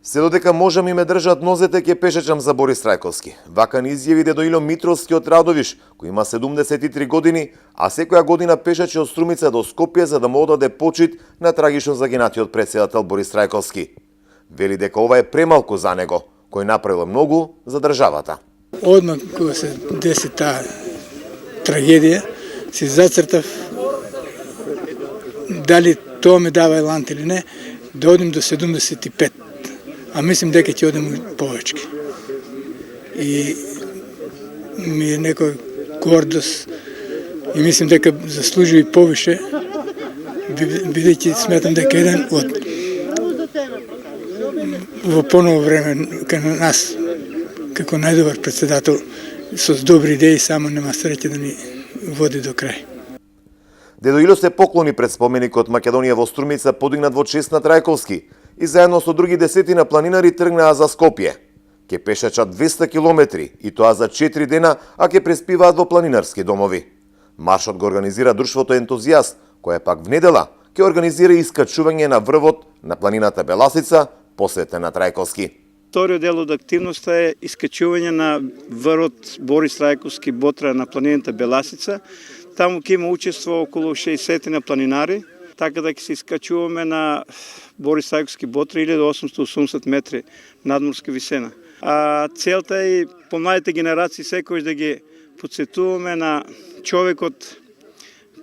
Се додека можам и ме држат нозете, ќе пешачам за Борис Трајковски. Вака ни изјави Дедоило Митровски од Радовиш, кој има 73 години, а секоја година пешачи од Струмица до Скопје за да му одаде почит на трагично загинатиот претседател Борис Трајковски. Вели дека ова е премалку за него, кој направил многу за државата. Одмак кога се деси таа трагедија, си зацртав дали тоа ме дава елант или не, да одим до 75. А мислим дека ќе одим повеќе. И ми е некој гордост и мислим дека заслужи и повише, бидејќи сметам дека еден од во поново време кај нас како најдобар председател со добри идеи, само нема среќа да ни води до крај. Дедоило се поклони пред споменикот Македонија во Струмица подигнат во чест на Трајковски и заедно со други десетина планинари тргнаа за Скопје. Ке пешачат 200 километри и тоа за 4 дена, а ке преспиваат во планинарски домови. Маршот го организира друштвото Ентузијаст, која пак внедела ке организира искачување на врвот на планината Беласица, посветен на Трајковски. Вториот дел од активноста е искачување на врвот Борис Трајковски Ботра на планината Беласица. Таму ќе има учество околу 60 на планинари, така да ќе се искачуваме на Борис Трајковски Ботра 1880 метри надморска висина. А целта е по младите генерации секојаш да ги подсетуваме на човекот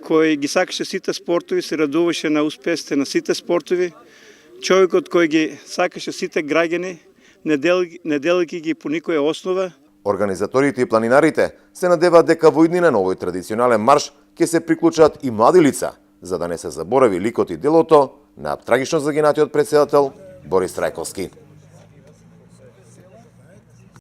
кој ги сакаше сите спортови, се радуваше на успесите на сите спортови, човекот кој ги сакаше сите граѓани, не делајќи ги по никоја основа. Организаторите и планинарите се надеваат дека во иднина на овој традиционален марш ќе се приклучат и млади лица, за да не се заборави ликот и делото на трагично загинатиот претседател Борис Трајковски.